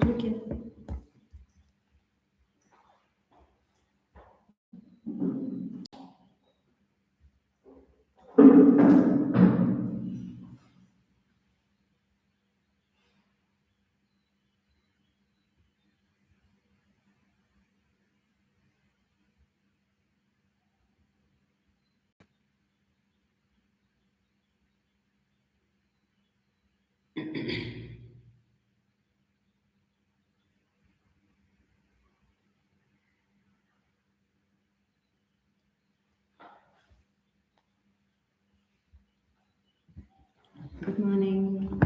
look here. Good morning.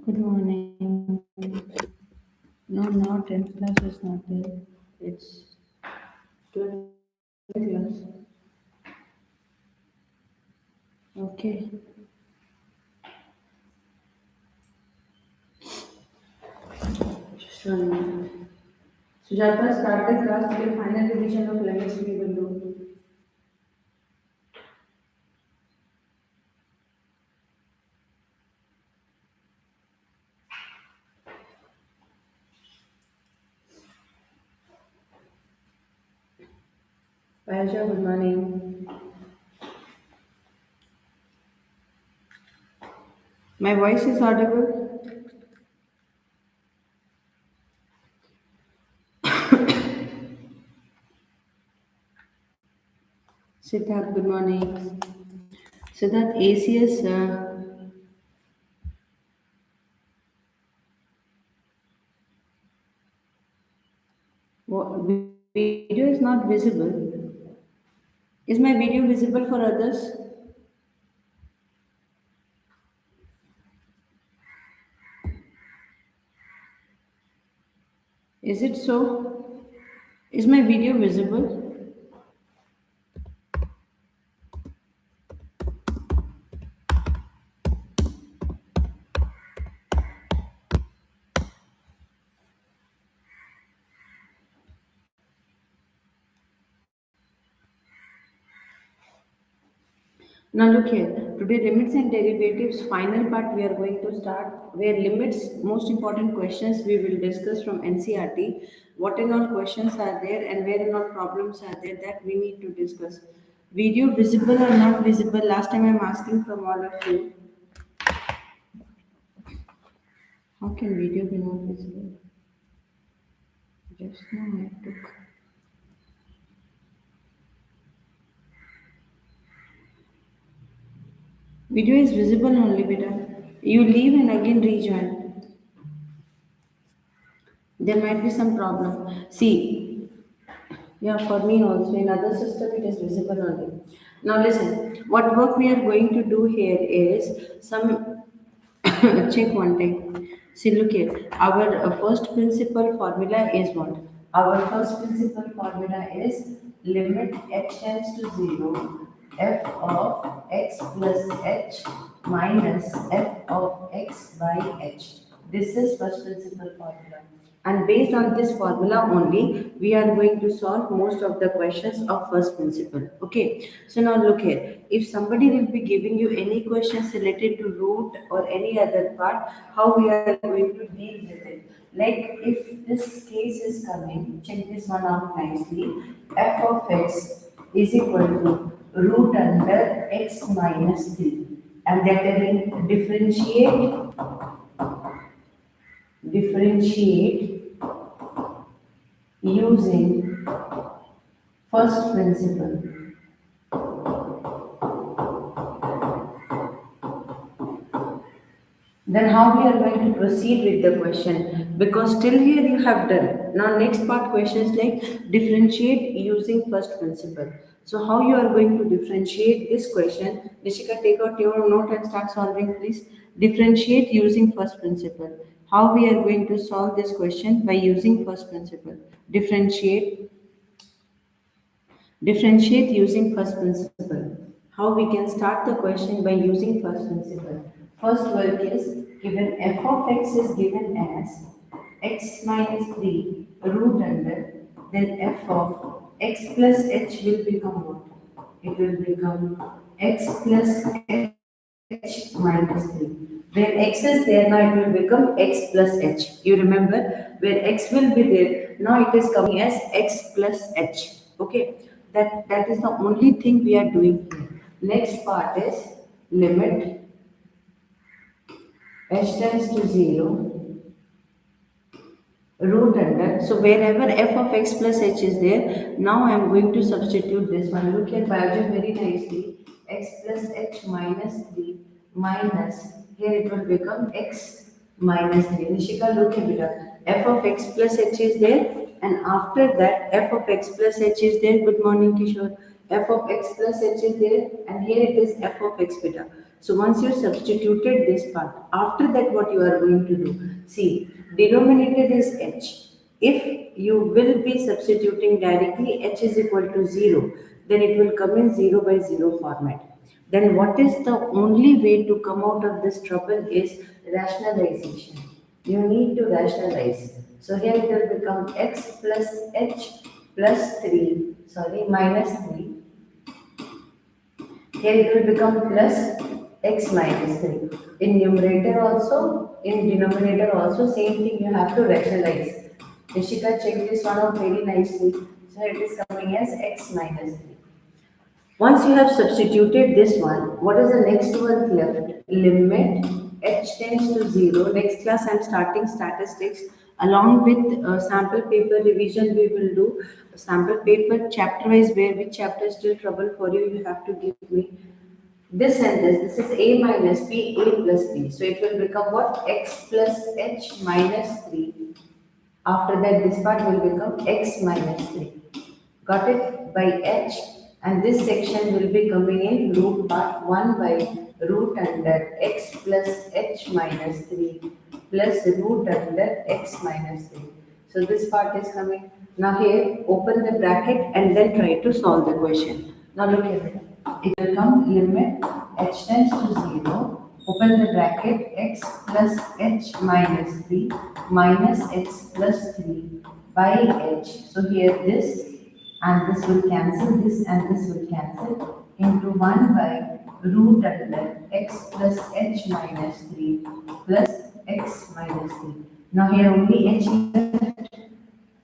Good morning. No, not 10th class is not there. It's 12th class. Okay. Just 1 minute. Sujata, start the class till final revision of limits we will do. Paisha, good morning. My voice is audible? Siddharth, good morning. Siddharth, ACS, video is not visible. Is my video visible for others? Is it so? Is my video visible? Now look here. Today limits and derivatives final part we are going to start where limits most important questions we will discuss from NCRT. What and all questions are there and where and all problems are there that we need to discuss. Video visible or not visible? Last time I'm asking from all of you. How can video be not visible? Just now I took. Video is visible only, beta. You leave and again rejoin. There might be some problem. See, yeah, for me also in other system it is visible only. Now listen, what work we are going to do here is some check one time. See, look here. Our first principal formula is what? Our first principal formula is limit h tends to 0 f of x plus h minus f of x by h. This is first principal formula. And based on this formula only, we are going to solve most of the questions of first principle. Okay. So now look here. If somebody will be giving you any questions related to root or any other part, how we are going to deal with it. Like if this case is coming, check this one out nicely. F of x is equal to root under x minus 3. And they are telling differentiate using first principle. Then how we are going to proceed with the question? Because till here you have done. Now next part questions like differentiate using first principle. So how you are going to differentiate this question? Nishika, take out your note and start solving, please. Differentiate using first principle. How we are going to solve this question? By using first principle. Differentiate. Differentiate using first principle. How we can start the question by using first principle. First work is given f of x is given as x minus 3 root under, then f of x plus h will become what? It will become x plus h minus 3. Where x is there, now it will become x plus h. You remember, where x will be there, now it is coming as x plus h. Okay, that is the only thing we are doing here. Next part is limit h tends to 0 root under. So wherever f of x plus h is there, now I am going to substitute this one. Look at biology very nicely. X plus h minus 3 minus, here it will become x minus 3. Nishika, look at it. F of x plus h is there, and after that f of x plus h is there. Good morning, Kishore. F of x plus h is there, and here it is f of x beta. So once you substituted this part, after that what you are going to do? See, denominator is h. If you will be substituting directly h is equal to 0, then it will come in 0 by 0 format. Then what is the only way to come out of this trouble is rationalization. You need to rationalize. So here it will become x plus h plus 3, sorry, minus 3. Here it will become plus x minus 3. In numerator also, in denominator also, same thing you have to rationalize. Rishika, check this one out very nicely. So it is coming as x minus 3. Once you have substituted this one, what is the next one left? Limit h tends to 0. Next class I am starting statistics. Along with sample paper revision, we will do sample paper chapter wise, where which chapter is still trouble for you, you have to give me this and this. This is a minus b, a plus b. So it will become what? X plus h minus 3. After that, this part will become x minus 3. Got it? By h, and this section will be coming in root part 1 by root under x plus h minus 3 plus root under x minus 3. So this part is coming. Now here, open the bracket and then try to solve the question. Now look at it. It will come limit h tends to 0. Open the bracket x plus h minus 3 minus x plus 3 by h. So here this and this will cancel, this and this will cancel, into 1 by root under x plus h minus 3 plus x minus 3. Now here only h left.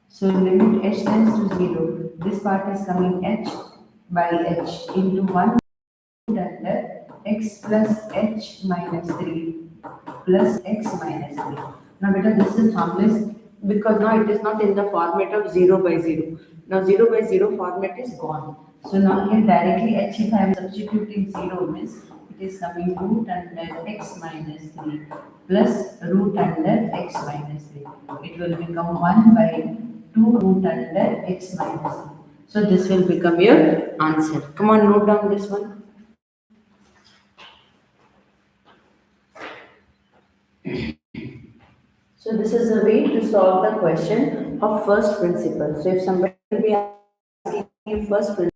So limit h tends to 0. This part is coming h by h into 1 root under x plus h minus 3 plus x minus 3. Now beta, this is harmless because now it is not in the format of 0 by 0. Now 0 by 0 format is gone. So now here directly h, if I am substituting 0 means it is coming root under x minus 3 plus root under x minus 3. It will become 1 by 2 root under x minus 3. So this will become your answer. Come on, note down this one. So this is a way to solve the question of first principle. So if somebody will be asking you first principle,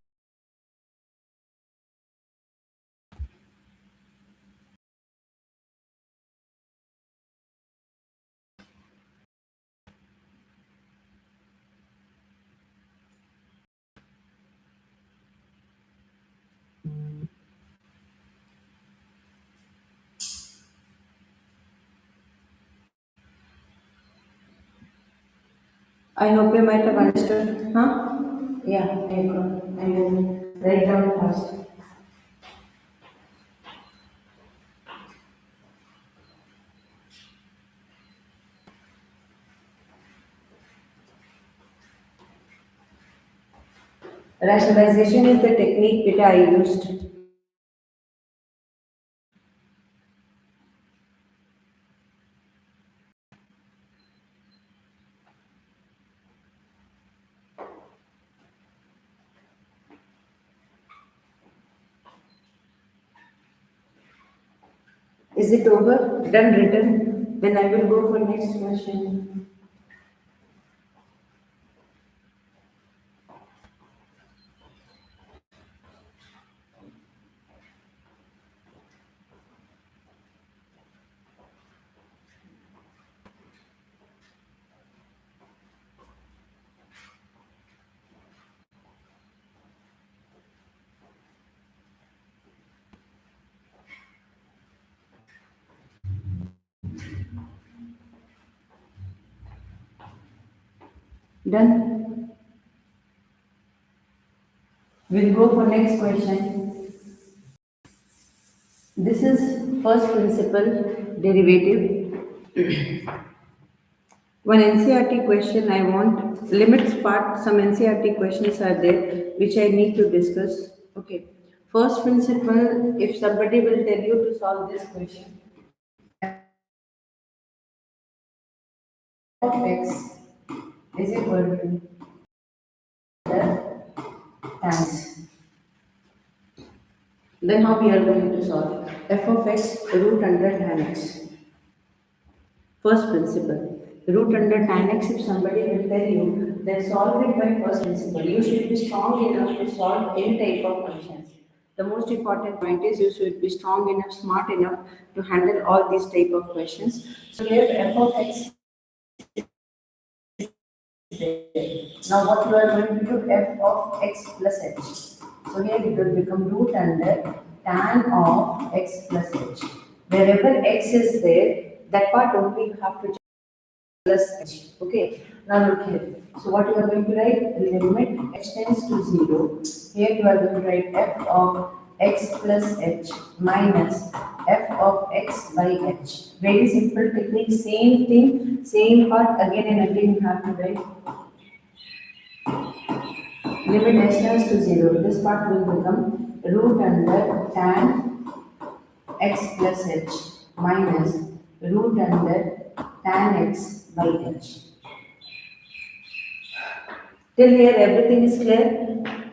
I hope you might have understood. Huh? Yeah, I got. I will write down first. Rationalization is the technique that I used. Is it over? Done written? Then I will go for next question. Done? We'll go for next question. This is first principle derivative. One NCRT question I want, limits part, some NCRT questions are there which I need to discuss. Okay. First principle, if somebody will tell you to solve this question, f of x is equal to times. Then how we are going to solve? F of x root under tan x. First principle. Root under tan x, if somebody will tell you, then solve it by first principle. You should be strong enough to solve any type of functions. The most important point is you should be strong enough, smart enough to handle all these type of questions. So here f of x. Now what you are going to do, f of x plus h. So here it will become root under tan of x plus h. Wherever x is there, that part only you have to plus h. Okay. Now look here. So what you are going to write? Limit h tends to 0. Here you are going to write f of x plus h minus f of x by h. Very simple technique. Same thing, same part again and again you have to write. Limit h tends to 0. This part will become root under tan x plus h minus root under tan x by h. Till here everything is clear.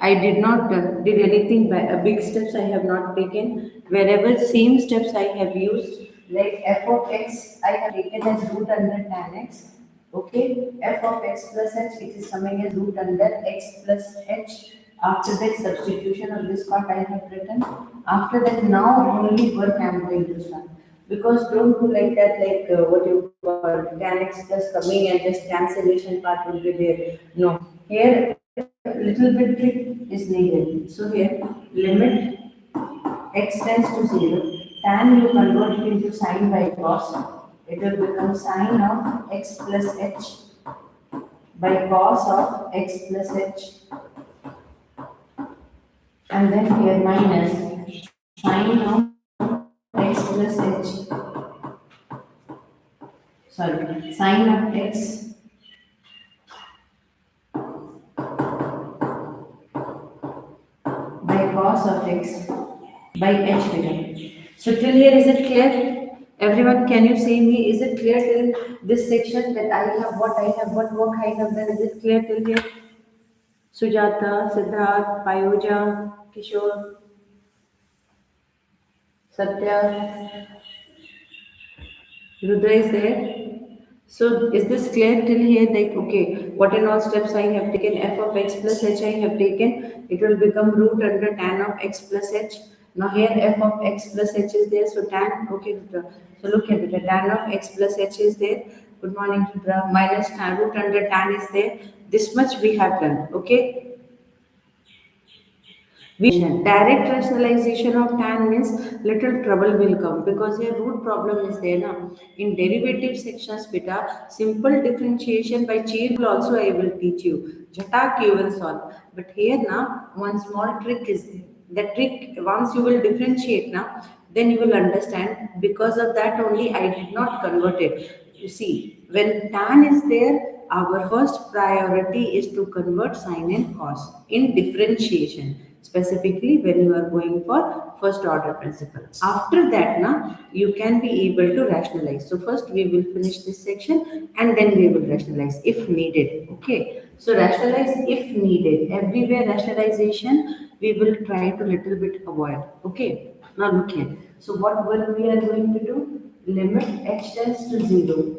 I did not did anything by big steps I have not taken. Wherever same steps I have used, like f of x I have taken as root under tan x. Okay, f of x plus h, it is coming as root under x plus h. After that substitution of this part I have written. After that now only work I am going to start. Because don't do like that, like what you call tan x plus coming and just cancellation part will be there. No, here little bit trick is needed. So here limit x tends to 0, tan you convert it into sine by cos. It will become sine of x plus h by cos of x plus h, and then here minus sine of x plus h, sorry, sine of x by cos of x by h written. So till here is it clear? Everyone, can you say me, is it clear till this section that I have, what work I have done? Is it clear till here? Sujata, Siddharth, Payoja, Kishore, Satya, Rudra is there. So is this clear till here? Like, okay, what and all steps I have taken, f of x plus h I have taken, it will become root under tan of x plus h. Now here f of x plus h is there, so tan, okay, Rudra. So look at it, the tan of x plus h is there. Good morning, Rudra. Minus tan, root under tan is there. This much we have done, okay? Direct rationalization of tan means little trouble will come because here root problem is there now. In derivative sections, beta, simple differentiation by chain will also I will teach you. Jhatak you will solve. But here now one small trick is there. The trick once you will differentiate now, then you will understand. Because of that only I did not convert it. You see, when tan is there, our first priority is to convert sine and cos in differentiation, specifically when you are going for first order principle. After that, now you can be able to rationalize. So first we will finish this section and then we will rationalize if needed. Okay. So rationalize if needed. Everywhere rationalization we will try to little bit avoid. Okay. Now look here. So what work we are going to do? Limit h tends to 0.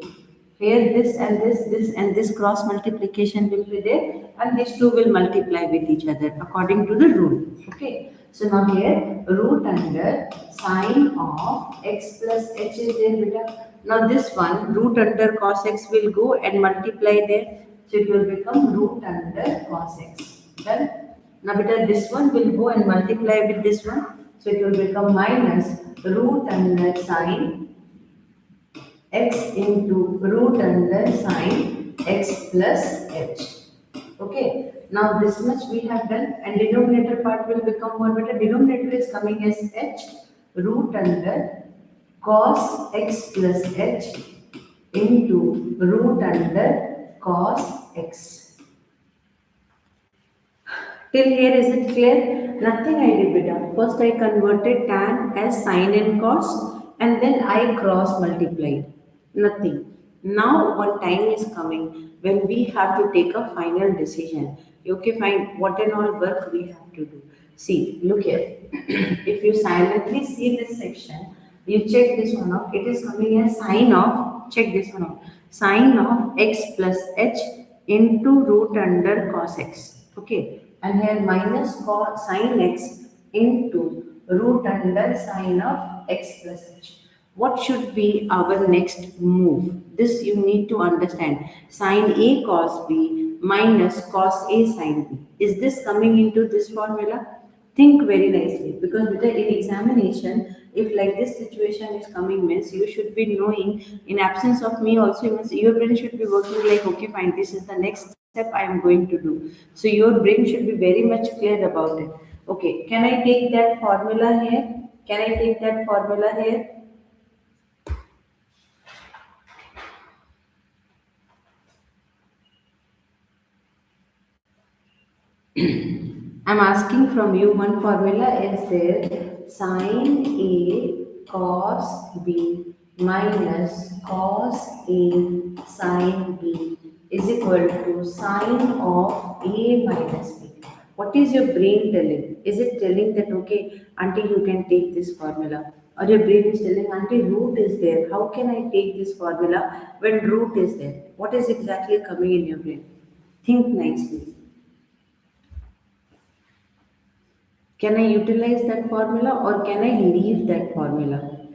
Here this and this cross multiplication will be there, and these two will multiply with each other according to the rule. Okay. So now here root under sine of x plus h is there, beta. Now this one root under cos x will go and multiply there. So it will become root under cos x. Done. Now beta this one will go and multiply with this one. So it will become minus root under sine x into root under sine x plus h. Okay. Now this much we have done, and denominator part will become what? Beta denominator is coming as h root under cos x plus h into root under cos x. Till here is it clear? Nothing I did, beta. First I converted tan as sine and cos, and then I cross multiplied. Nothing. Now one time is coming when we have to take a final decision. Okay, fine. What and all work we have to do. See, look here. If you silently see this section, you check this one out. It is coming as sine of, check this one out, sine of x plus h into root under cos x. Okay, and here minus cos sine x into root under sine of x plus h. What should be our next move? This you need to understand. Sine a cos b minus cos a sine b. Is this coming into this formula? Think very nicely, because with the in examination, if like this situation is coming means you should be knowing, in absence of me also means your brain should be working like, okay fine, this is the next step I am going to do. So your brain should be very much clear about it. Okay, can I take that formula here? Can I take that formula here? I'm asking from you, one formula is there, sine A cos B minus cos A sine B is equal to sine of A minus B. What is your brain telling? Is it telling that, okay, auntie, you can take this formula? Or your brain is telling, auntie, root is there. How can I take this formula when root is there? What is exactly coming in your brain? Think nicely. Can I utilize that formula or can I leave that formula?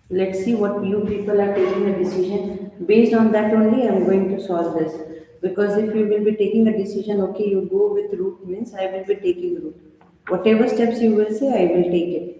Let's see what you people are taking a decision. Based on that only, I'm going to solve this. Because if you will be taking a decision, okay, you go with root means I will be taking root. Whatever steps you will say, I will take it.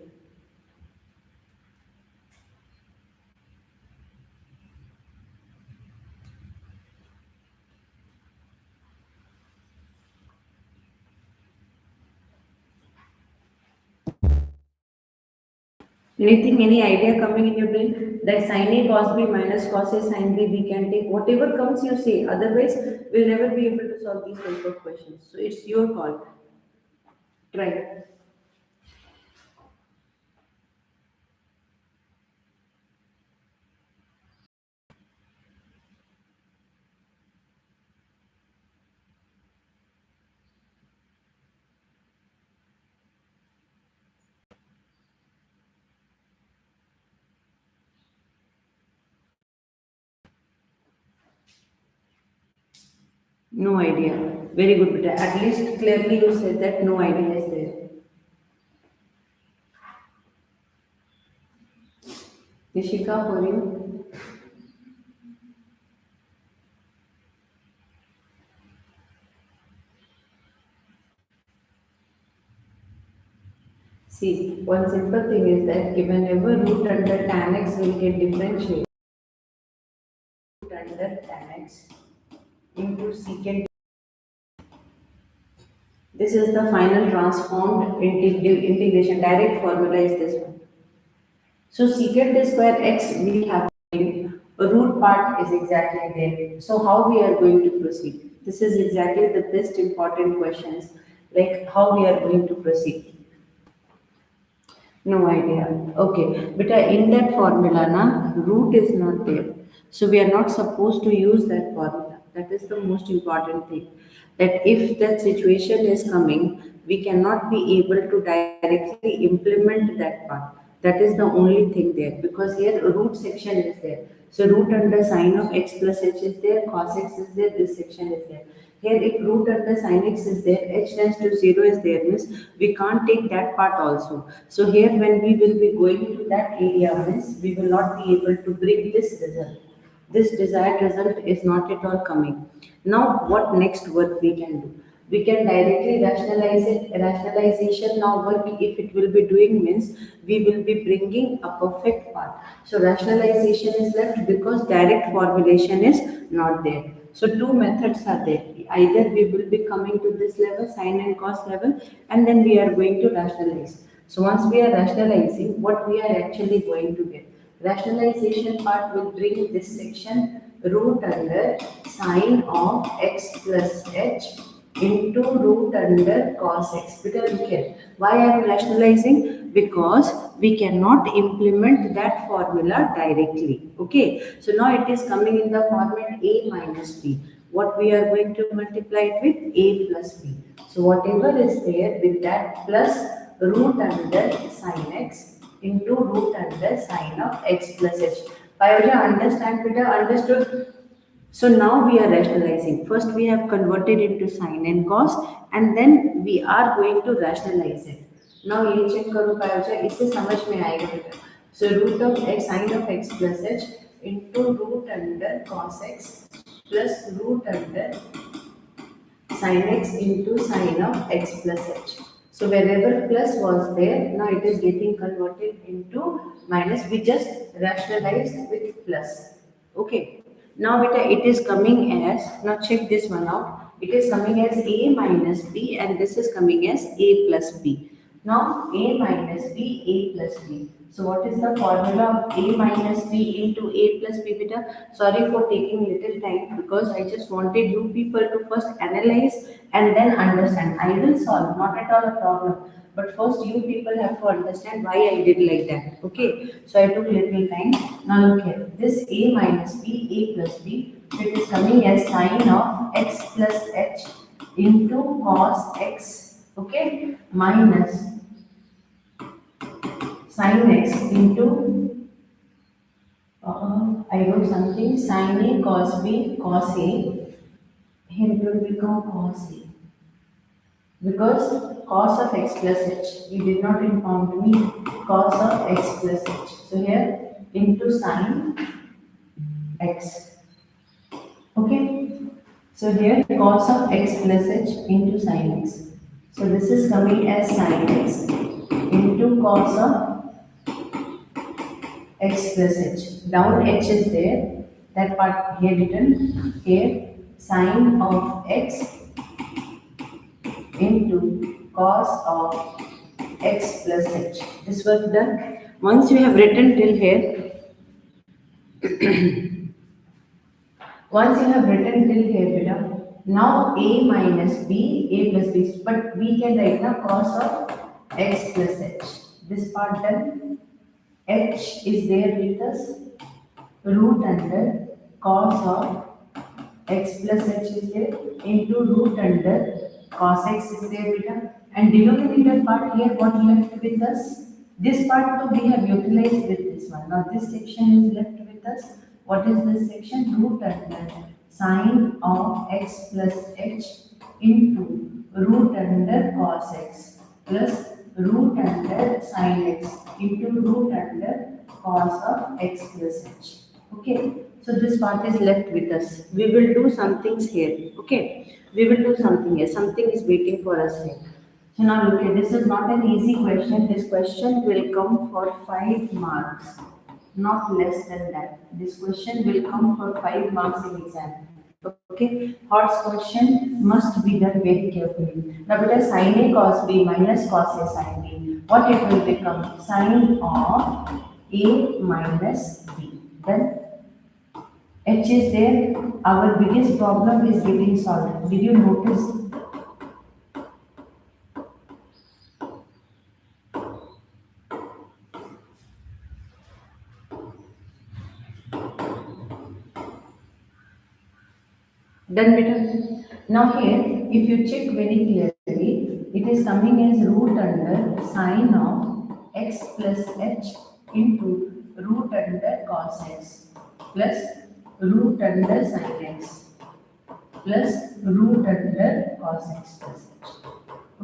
Anything, any idea coming in your brain that sin A cos B minus cos A sin B we can take? Whatever comes you say. Otherwise, we'll never be able to solve these type of questions. So it's your call. Try. No idea. Very good, Beta. At least clearly you said that no idea is there. Nishika, for you. See, one simple thing is that whenever root under tan x will get differentiated, root under tan x into secant. This is the final transformed integration. Direct formula is this one. So secant square x we have root part is exactly there. So how we are going to proceed? This is exactly the best important questions, like how we are going to proceed. No idea. Okay, but in that formula, na root is not there. So we are not supposed to use that formula. That is the most important thing. That if that situation is coming, we cannot be able to directly implement that part. That is the only thing there, because here root section is there. So root under sine of x plus h is there, cos x is there, this section is there. Here if root under sine x is there, h tends to 0 is there, means we can't take that part also. So here when we will be going to that area, means we will not be able to bring this result. This desired result is not at all coming. Now, what next work we can do? We can directly rationalize it. Rationalization now work, if it will be doing, means we will be bringing a perfect part. So rationalization is left because direct formulation is not there. So two methods are there. Either we will be coming to this level, sine and cos level, and then we are going to rationalize. So once we are rationalizing, what we are actually going to get? Rationalization part will bring this section root under sine of x plus h into root under cos x. Because look here, why I am rationalizing? Because we cannot implement that formula directly. Okay, so now it is coming in the format a minus b. What we are going to multiply it with? A plus b. So whatever is there with that plus root under sine x into root under sine of x plus h. Payoja, understand, Peter? Understood? So now we are rationalizing. First we have converted into sine and cos, and then we are going to rationalize it. Now ये check करो पायोजा, इससे समझ में आएगा बेटा. So root of x sine of x plus h into root under cos x plus root under sin x into sine of x plus h. So wherever plus was there, now it is getting converted into minus. We just rationalized with plus. Okay. Now beta, it is coming as, now check this one out. It is coming as a minus b, and this is coming as a plus b. Now a minus b, a plus b. So what is the formula of a minus b into a plus b, beta? Sorry for taking little time, because I just wanted you people to first analyze and then understand. I will solve, not at all a problem. But first you people have to understand why I did like that. Okay. So I took little time. Now look here. This a minus b, a plus b, it is coming as sine of x plus h into cos x. Okay. Minus sin x into I wrote something, sin a cos b cos a. Here it will become cos a, because cos of x plus h, you did not inform me, cos of x plus h. So here into sin x. Okay. So here cos of x plus h into sin x. So this is coming as sin x into cos of x plus h. Down h is there. That part here written. Here sine of x into cos of x plus h. This was done. Once you have written till here, once you have written till here, beta, now a minus b, a plus b, but we can write now cos of x plus h. This part done. H is there with us. Root under cos of x plus h is there into root under cos x is there, beta. And denominator part here, what left with us? This part too we have utilized with this one. Now this section is left with us. What is this section? Root under sine of x plus h into root under cos x plus root under sine x into root under cos of x plus h. Okay, so this part is left with us. We will do some things here. Okay, we will do something here. Something is waiting for us here. So now look here, this is not an easy question. This question will come for 5 marks, not less than that. This question will come for 5 marks in exam. Okay, Hort's question must be done very carefully. Now, beta sin a cos b minus cos a sin b. What it will become? Sin of a minus b. Then h is there. Our biggest problem is getting solved. Did you notice? Done better. Now here, if you check very clearly, it is coming as root under sine of x plus h into root under cos x plus root under sine x plus root under cos x plus h.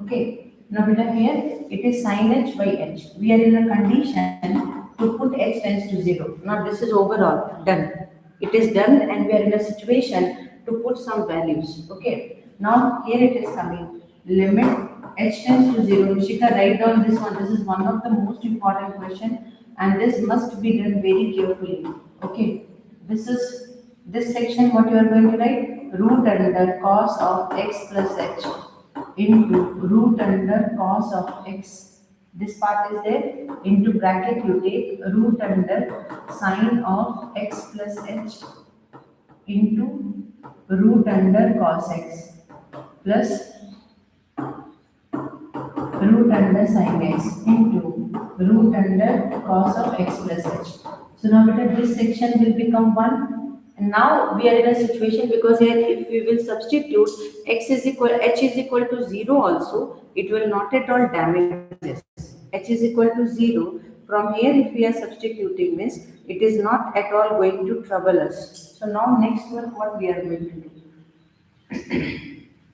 Okay. Now beta here, it is sin h by h. We are in a condition to put h tends to 0. Now this is overall done. It is done and we are in a situation to put some values. Okay. Now here it is coming. Limit h tends to 0. Nishika, write down this one. This is one of the most important question and this must be done very carefully. Okay. This is this section what you are going to write? Root under cos of x plus h into root under cos of x. This part is there. Into bracket you take root under sine of x plus h into root under cos x plus root under sin x into root under cos of x plus h. So now this section will become 1. And now we are in a situation because here if we will substitute x is equal h is equal to 0 also, it will not at all damage this. H is equal to 0. From here if we are substituting this, it is not at all going to trouble us. So now next one what we are going to do.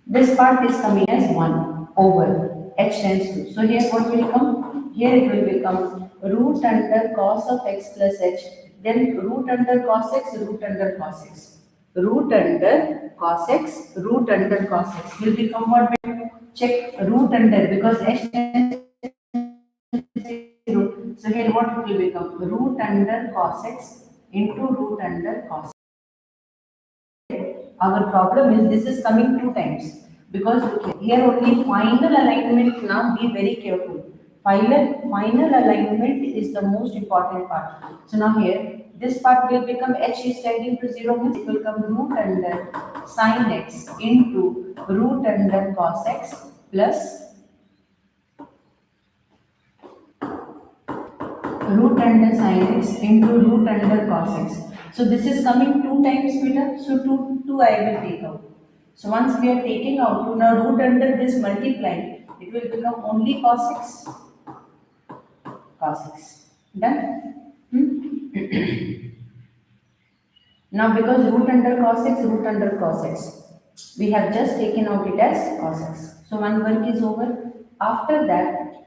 This part is coming as 1 over h tends to. So here what will come? Here it will become root under cos of x plus h. Then root under cos x, root under cos x. Root under cos x, root under cos x will become what? Check root under because h tends to 0. So here what it will become? Root under cos x into root under cos x. Our problem is this is coming 2 times because here only final alignment. Now be very careful. Final alignment is the most important part. So now here this part will become h is tending to 0 means it will come root under sin x into root under cos x plus root under sin x into root under cos x. So this is coming 2 times beta. So 2 I will take out. So once we are taking out 2, now root under this multiplying, it will become only cos x. Cos x. Done? Now because root under cos x, root under cos x, we have just taken out it as cos x. So one work is over. After that,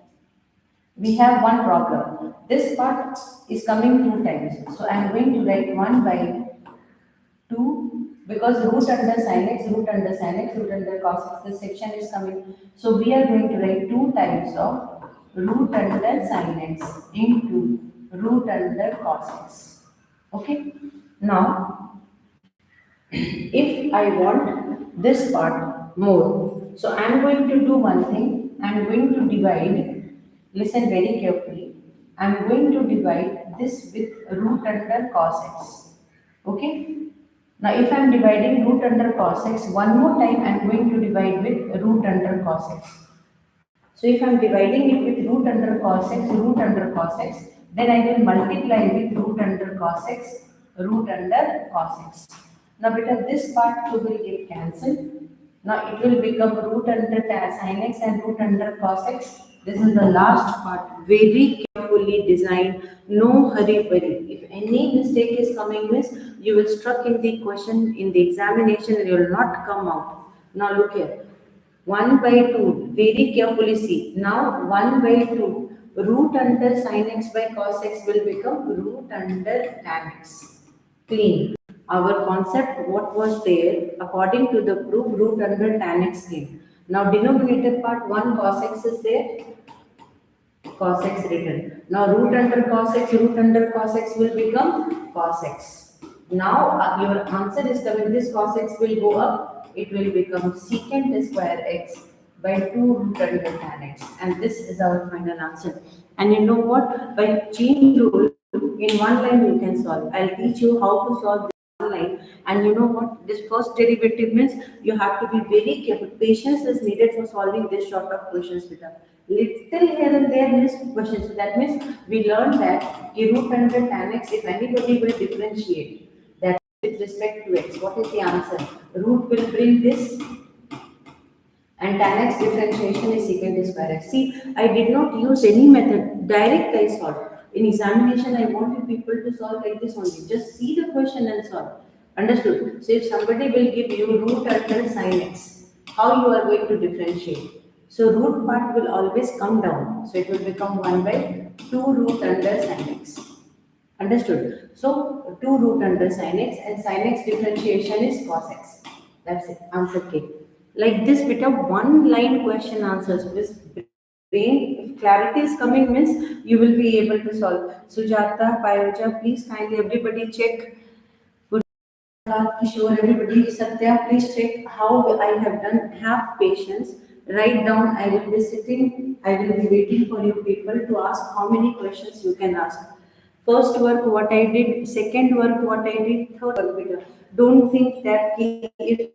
we have one problem. This part is coming 2 times. So I am going to write 1 by 2 because root under sin x, root under sin x, root under cos x, this section is coming. So we are going to write 2 times of root under sin x into root under cos x. Okay. Now, if I want this part more, so I am going to do one thing. I am going to divide. Listen very carefully. I am going to divide this with root under cos x. Okay. Now if I am dividing root under cos x, one more time I am going to divide with root under cos x. So if I am dividing it with root under cos x, then I will multiply with root under cos x, root under cos x. Now beta this part too will get cancelled. Now it will become root under sin x and root under cos x. This is the last part. Very carefully designed. No hurry worry. If any mistake is coming, means you will struck in the question in the examination and you will not come out. Now look here. 1 by 2. Very carefully see. Now 1 by 2. Root under sin x by cos x will become root under tan x. Clean. Our concept, what was there, according to the proof, root under tan x came. Now denominator part 1 cos x is there, cos x written. Now root under cos x will become cos x. Now your answer is coming, this cos x will go up, it will become secant square x by 2 root under tan x. And this is our final answer. And you know what? By chain rule, in one line you can solve. I'll teach you how to solve line. And you know what, this first derivative means you have to be very careful. Patience is needed for solving this sort of questions with a little here and there missed questions. So that means we learned that root under tan x, if anybody will differentiate that with respect to x. What is the answer? Root will bring this, and tan x differentiation is secant square x. See, I did not use any method. Direct I solved. In examination, I want you people to solve like this only. Just see the question and solve. Understood? So if somebody will give you root under sin x, how you are going to differentiate? So root part will always come down. So it will become 1 by 2 root under sin x. Understood? So 2 root under sin x, and sin x differentiation is cos x. That's it. Answer K. Like this bit of one line question answers. This brain, if clarity is coming means you will be able to solve. Sujata, Payoja, please kindly everybody check. Kishore, everybody, Satya, please check how I have done. Have patience. Write down. I will be sitting. I will be waiting for you people to ask how many questions you can ask. First work, what I did. Second work, what I did. Third work, beta. Don't think that if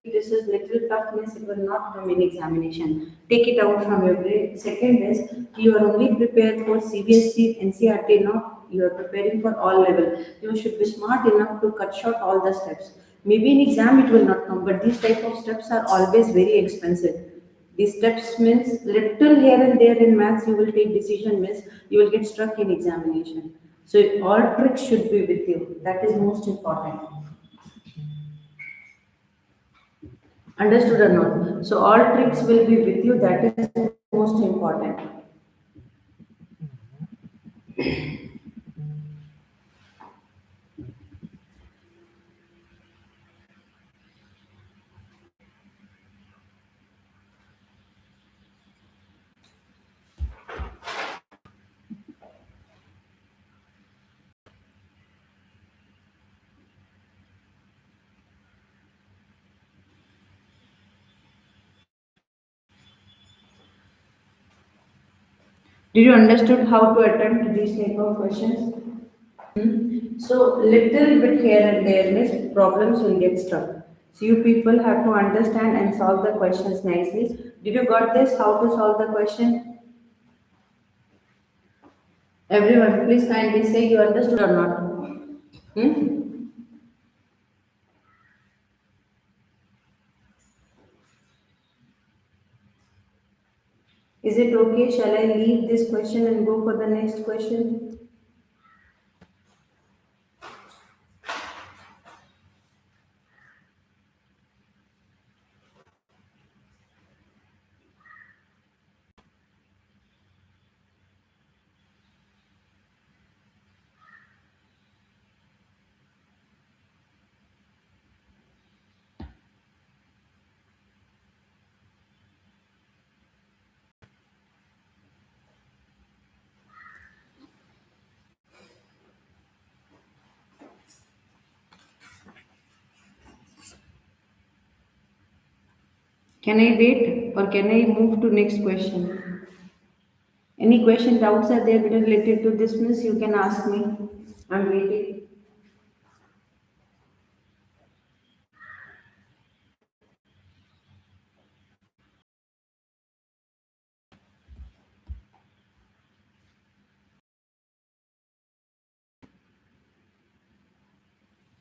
this is little toughness, it will not come in examination. Take it out from your brain. Second is you are only prepared for CBSE, NCRT, not you are preparing for all level. You should be smart enough to cut short all the steps. Maybe in exam it will not come, but these type of steps are always very expensive. These steps means little here and there in maths you will take decision means you will get stuck in examination. So all tricks should be with you. That is most important. Understood or not? So all tricks will be with you. That is most important. Did you understood how to attempt these type of questions? So little bit here and there means problems will get stuck. So you people have to understand and solve the questions nicely. Did you got this? How to solve the question? Everyone, please kindly say you understood or not. Hmm? Is it okay? Shall I leave this question and go for the next question? Can I wait or can I move to next question? Any question, doubts are there related to this miss? You can ask me. I'm waiting.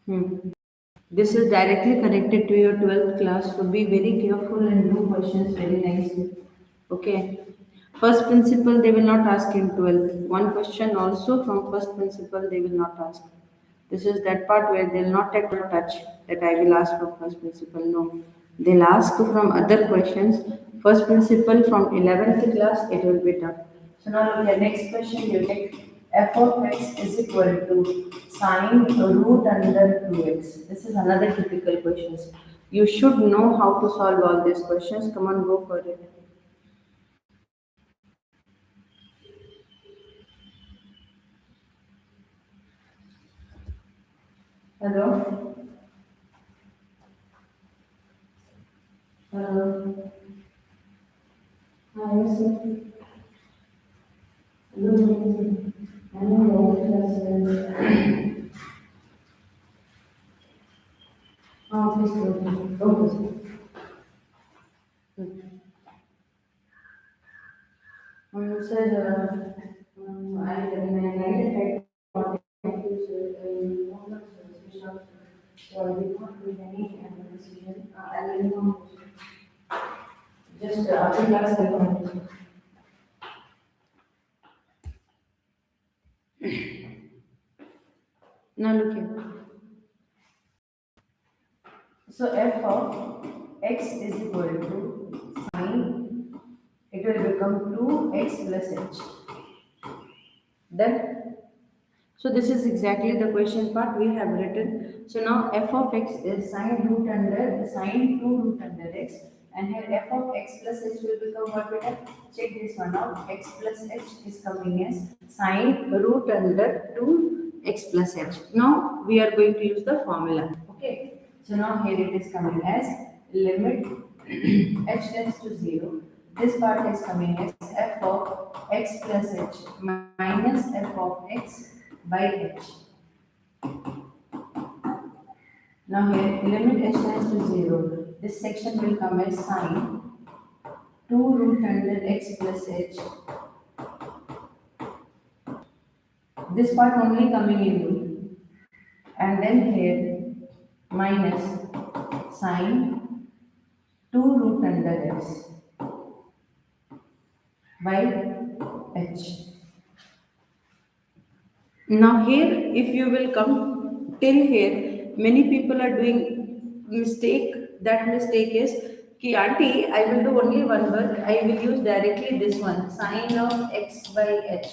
Hmm. This is directly connected to your 12th class, so be very careful and do questions very nicely. Okay. First principle, they will not ask in 12th. One question also from first principle, they will not ask. This is that part where they'll not take a touch that I will ask from first principle. No. They'll ask from other questions. First principle from 11th class, it will be done. So now look here, next question you take f of x is equal to sine root under 2x. This is another typical questions. You should know how to solve all these questions. Come on, go for it. Hello? Hello? Hi, yes, sir. Hello? I know class. Please go. Okay. Sir, I tried to contact you, sir. just other class welcome. Now look here. So f of x is equal to sine, it will become 2x plus h. Then, so this is exactly the question part we have written. So now f of x is sine root under sine 2 root under x, and here f of x plus h will become what beta? Check this one out. X plus h is coming as sine root under 2 x plus h. Now we are going to use the formula. Okay. So now here it is coming as limit h tends to 0. This part is coming as f of x plus h minus f of x by h. Now here limit h tends to 0. This section will come as sine 2 root under x plus h. This part only coming in root. And then here minus sine 2 root under x by h. Now here, if you will come till here, many people are doing mistake. That mistake is, ki auntie, I will do only one work. I will use directly this one, sine of x by h.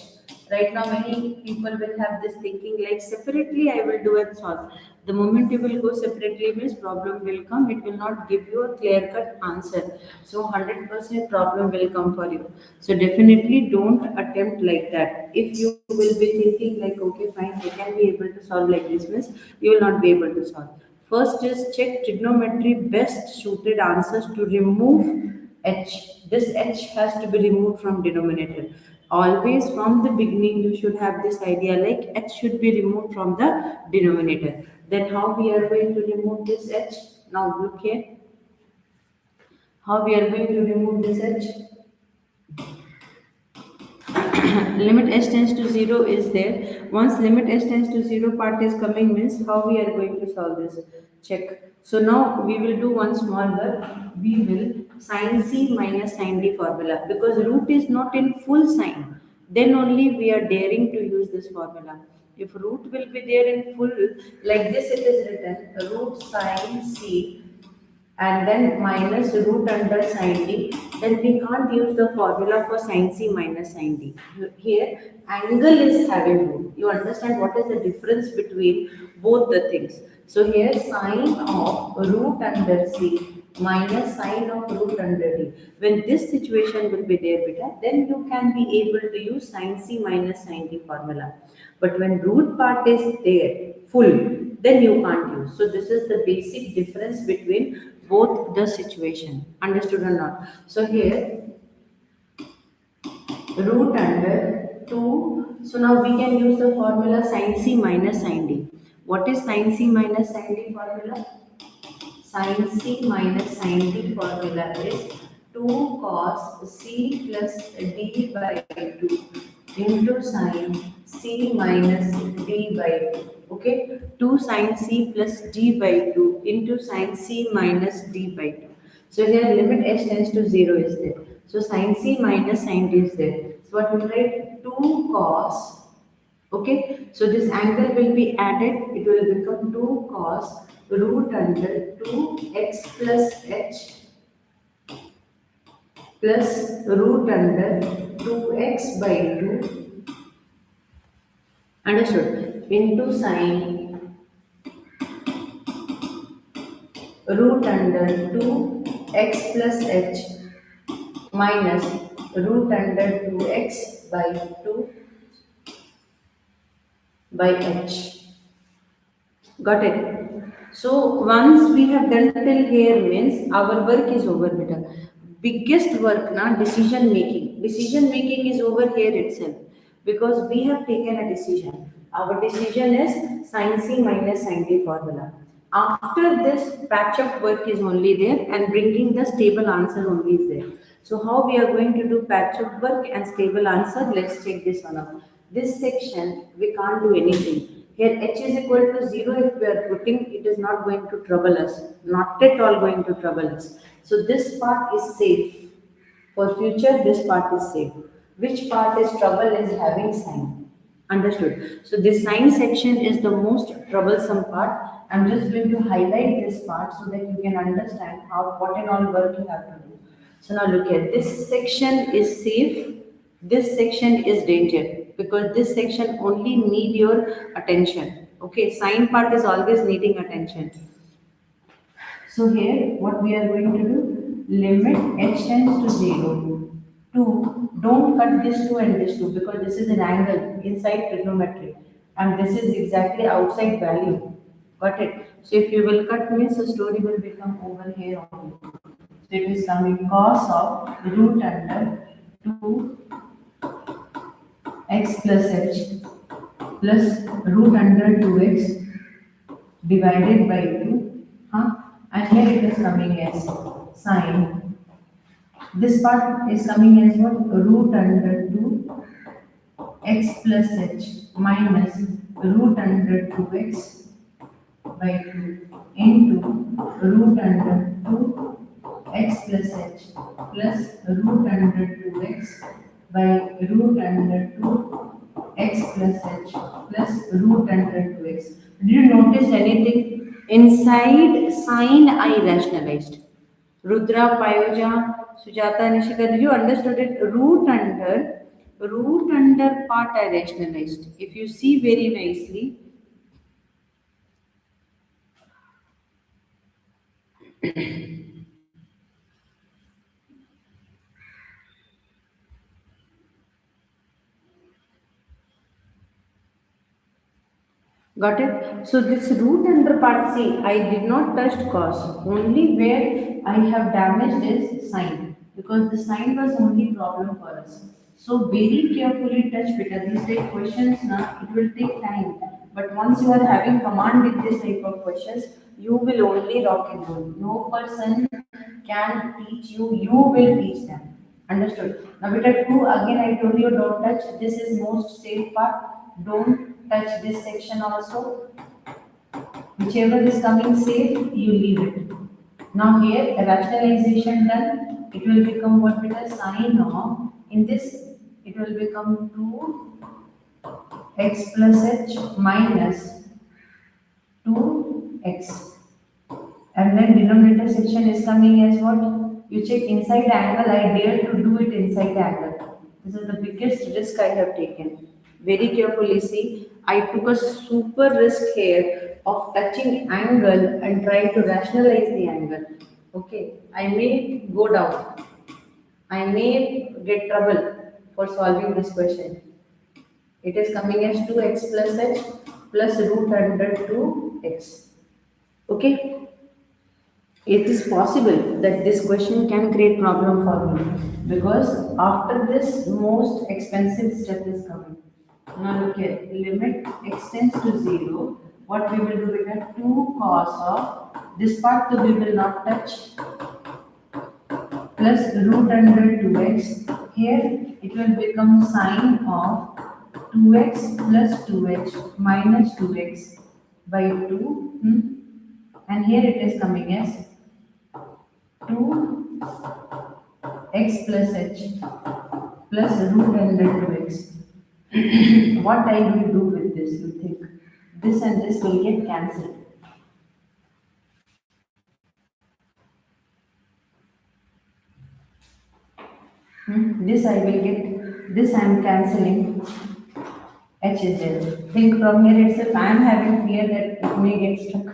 Right now, many people will have this thinking like separately I will do and solve. The moment you will go separately, means problem will come. It will not give you a clear cut answer. So 100% problem will come for you. So definitely don't attempt like that. If you will be thinking like, okay, fine, I can be able to solve like this, means you will not be able to solve. First is check trigonometry best suited answers to remove h. This h has to be removed from denominator. Always from the beginning you should have this idea like h should be removed from the denominator. Then how we are going to remove this h? Now look here. How we are going to remove this h? Limit h tends to 0 is there. Once limit h tends to 0 part is coming, means how we are going to solve this? Check. So now we will do one small work. We will sin c minus sin d formula, because root is not in full sine. Then only we are daring to use this formula. If root will be there in full, like this it is written, root sin c and then minus root under sin d, then we can't use the formula for sin c minus sin d. Here, angle is having root. You understand what is the difference between both the things. So here, sine of root under c minus sine of root under d. When this situation will be there, beta, then you can be able to use sin c minus sin d formula. But when root part is there, full, then you can't use. So this is the basic difference between both the situation. Understood or not? So here, root under 2. So now we can use the formula sin c minus sin d. What is sin c minus sin d formula? Sin c minus sin d formula is 2 cos c plus d by 2 into sin c minus d by 2. Okay, 2 sin c plus d by 2 into sin c minus d by 2. So here limit h tends to 0 is there. So sin c minus sin d is there. So what we write? 2 cos. Okay, so this angle will be added. It will become 2 cos root under 2x plus h plus root under 2x by 2. Understood? Into sin root under 2x plus h minus root under 2x by 2 by h. Got it? So once we have done till here, means our work is over, beta. Biggest work na decision making. Decision making is over here itself, because we have taken a decision. Our decision is sin c minus sin d formula. After this, patch up work is only there, and bringing the stable answer only is there. So how we are going to do patch up work and stable answer? Let's check this one out. This section we can't do anything. Here h is equal to 0, if we are putting, it is not going to trouble us. Not at all going to trouble us. So this part is safe. For future, this part is safe. Which part is trouble is having sign. Understood. So this sign section is the most troublesome part. I'm just going to highlight this part so that you can understand how what and all work you have to do. So now look at this section is safe. This section is danger because this section only need your attention. Okay, sign part is always needing attention. So here, what we are going to do, limit h tends to 0 to, don't cut this 2 and this 2 because this is an angle inside trigonometry and this is exactly outside value. Got it? So if you will cut means the story will become over here only. So it is coming cos of root under 2 x plus h plus root under 2x divided by 2, huh? And here it is coming as sine. This part is coming as what? Root under 2 x plus h minus root under 2x by 2 into root under 2 x plus h plus root under 2x by root under 2 x plus h plus root under 2x. Did you notice anything? Inside sine I rationalized. Rudra, Payoja, Sujata, Nishika, did you understood it? Root under part I rationalized. If you see very nicely, got it? So this root under part, see, I did not touch cos. Only where I have damaged is sine because the sine was only problem for us. So very carefully touch because these type questions now it will take time. But once you are having command with this type of questions, you will only rock and roll. No person can teach you, you will teach them. Understood? Now, beta 2, again I told you don't touch. This is most safe part. Don't touch this section also. Whichever is coming safe, you leave it. Now here, a rationalization done. It will become what beta sine of, in this, it will become 2x plus h minus 2x. And then denominator section is coming as what? You check inside angle, I dare to do it inside angle. This is the biggest risk I have taken. Very carefully see, I took a super risk here of touching angle and trying to rationalize the angle. Okay, I may go down. I may get trouble for solving this question. It is coming as 2x plus h plus root under 2x. Okay, it is possible that this question can create problem for me because after this most expensive step is coming. Now look here, limit x tends to 0. What we will do with that 2 cos of this part we will not touch plus root under 2x. Here it will become sine of 2x plus 2h minus 2x by 2. And here it is coming as 2x plus h plus root under 2x. What I will do with this, you think? This and this will get cancelled. This I will get, this I am cancelling. H is there. Think from here itself, I am having fear that it may get stuck.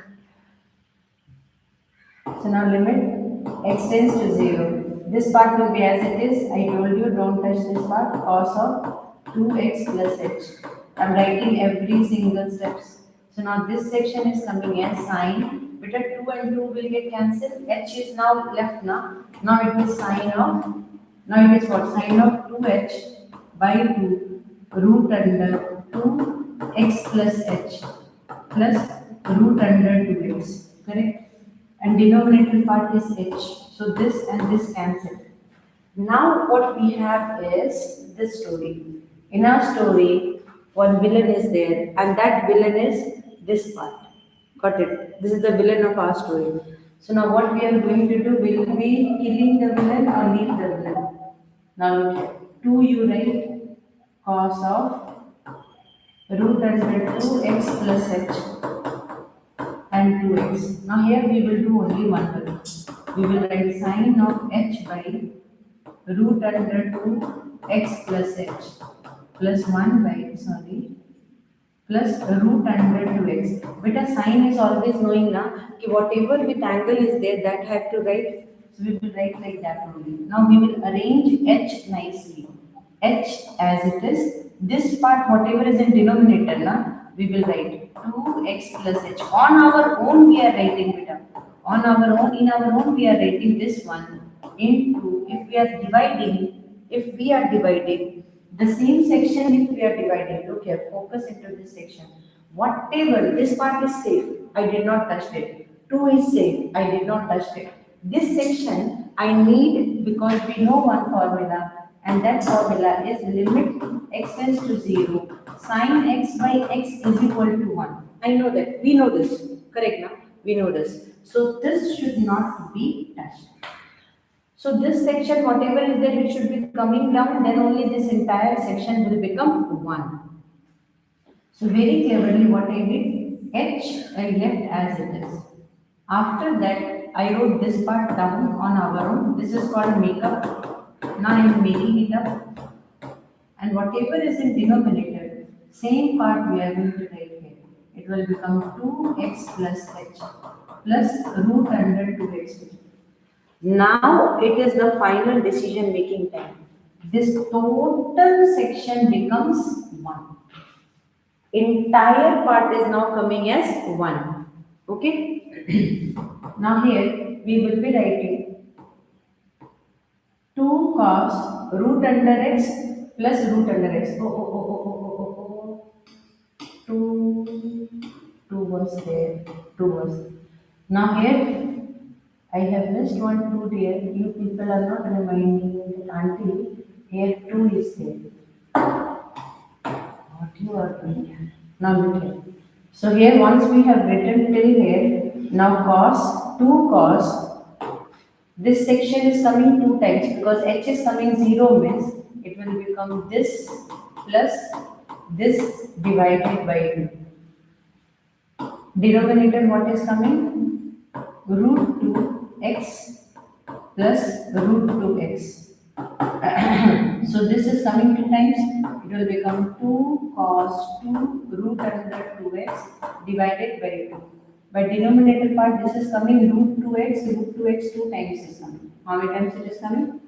So now limit x tends to 0. This part will be as it is. I told you don't touch this part. Cos of 2x plus h. I am writing every single steps. So now this section is coming as sine. Beta 2 and 2 will get cancelled. H is now left now. Now it is sine of, now it is what? Sine of 2h by 2 root under 2x plus h plus root under 2x. Correct? And denominator part is h. So this and this cancel. Now what we have is this story. In our story, one villain is there and that villain is this part. Got it? This is the villain of our story. So now what we are going to do, will we killing the villain or leave the villain? Now look here. 2 you write cos of root under 2x plus h and 2x. Now here we will do only one term. We will write sine of h by root under 2x plus h plus 1 by, sorry, plus root under 2x. Beta sine is always knowing na कि whatever with angle is there that have to write. So we will write like that only. Now we will arrange h nicely. H as it is. This part whatever is in denominator na we will write 2x plus h. On our own we are writing beta. On our own, in our own we are writing this one into, if we are dividing the same section, if we are dividing, look here, focus into this section. Whatever, this part is safe, I did not touch it. 2 is safe, I did not touch it. This section I need because we know one formula, and that formula is limit x tends to 0, sine x by x is equal to 1. I know that, we know this, correct now? We know this. So this should not be touched. So this section, whatever is there, it should be coming down, then only this entire section will become 1. So very cleverly what I did, H I left as it is. After that, I wrote this part down on our own. This is called makeup. Now I am making it up. And whatever is in denominator, same part we are going to write here. It will become 2x plus h plus root under 2x. Now it is the final decision making time. This total section becomes 1. Entire part is now coming as 1. Okay? Now here we will be writing 2 cos root under x plus root under x. 2, 2 was there. 2 was. Now here I have missed 1 2 there. You people are not reminding me that auntie here 2 is there. What you are doing? Now look here. So here once we have written till here, now cos 2 cos. This section is coming 2 times because h is coming 0 means it will become this plus this divided by 2. Denominator what is coming? Root 2x plus root 2x. So this is coming 2 times. It will become 2 cos 2 root under 2x divided by 2. By denominator part, this is coming root 2x 2 times is coming. How many times it is coming?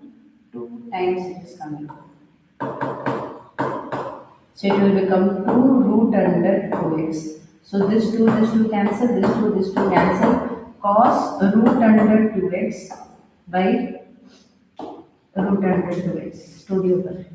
2 times it is coming. So it will become 2 root under 2x. So this 2 cancel, this 2 cancel. Cos root under 2x by root under 2x. Studio पर.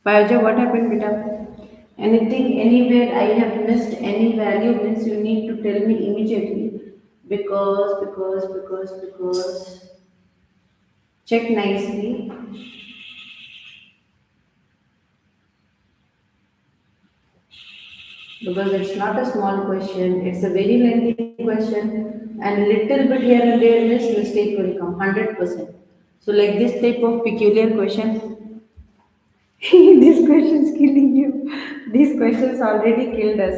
Payaja, what happened, beta? Anything, anywhere I have missed any value means you need to tell me immediately because check nicely because it's not a small question, it's a very lengthy question and little bit here and there mistake will come 100%. So like this type of peculiar question, this question is killing you. These questions already killed us.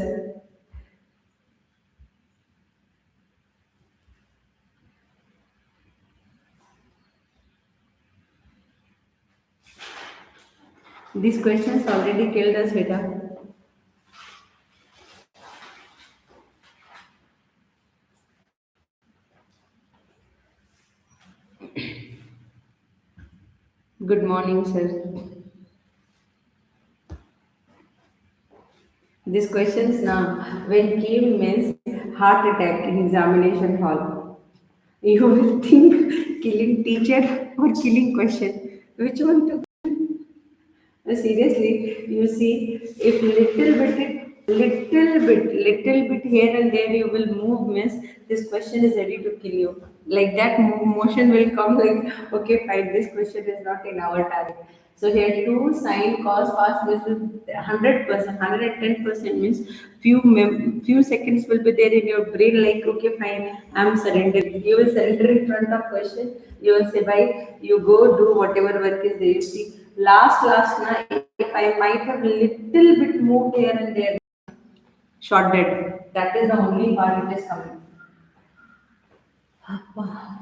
These questions already killed us, beta. Good morning, sir. These questions now, when came means heart attack in examination hall. You will think killing teacher or killing question. Which one to seriously, you see, if little bit here and there you will move, miss, this question is ready to kill you. Like that motion will come like, okay, fine, this question is not in our target. So here two sign cause pass this will 100%, 110% means few seconds will be there in your brain like, okay, fine, I'm surrendering. You will surrender in front of question. You will say, bye, you go do whatever work is there. You see, last night, if I might have little bit moved here and there, shot dead. That is the only part it is coming.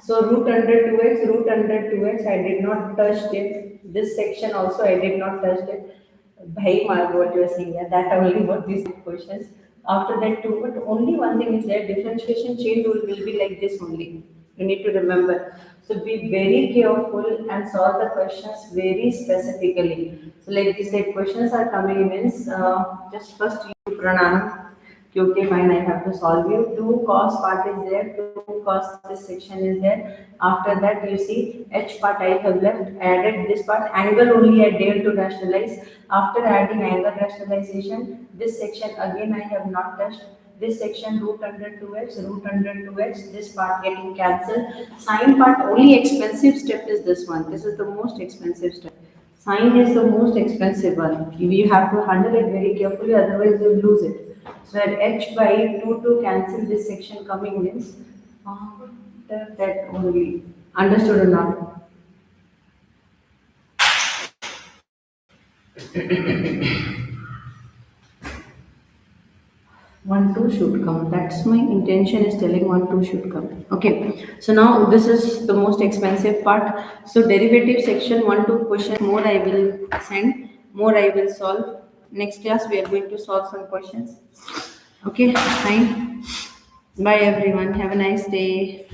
So root under 2x, I did not touch it. This section also I did not touch it. Bhai Mark, what you are saying, yeah, that only what these questions. After that too, but only one thing is there, differentiation chain rule will be like this only. You need to remember. So be very careful and solve the questions very specifically. So like these like questions are coming in means just first you pranam. Okay, fine, I have to solve you. Two cos part is there, two cos this section is there. After that, you see h part I have left, added this part, angle only I dare to rationalize. After adding angle rationalization, this section again I have not touched. This section root under 2x, this part getting cancelled. Sine part, only expensive step is this one. This is the most expensive step. Sine is the most expensive one. You have to handle it very carefully, otherwise you'll lose it. So at h by 2 to cancel this section coming means that only. Understood or not? One two should come. That's my intention is telling one two should come. Okay. So now this is the most expensive part. So derivative section one two questions more I will send, more I will solve. Next class we are going to solve some questions. Okay, fine. Bye everyone. Have a nice day.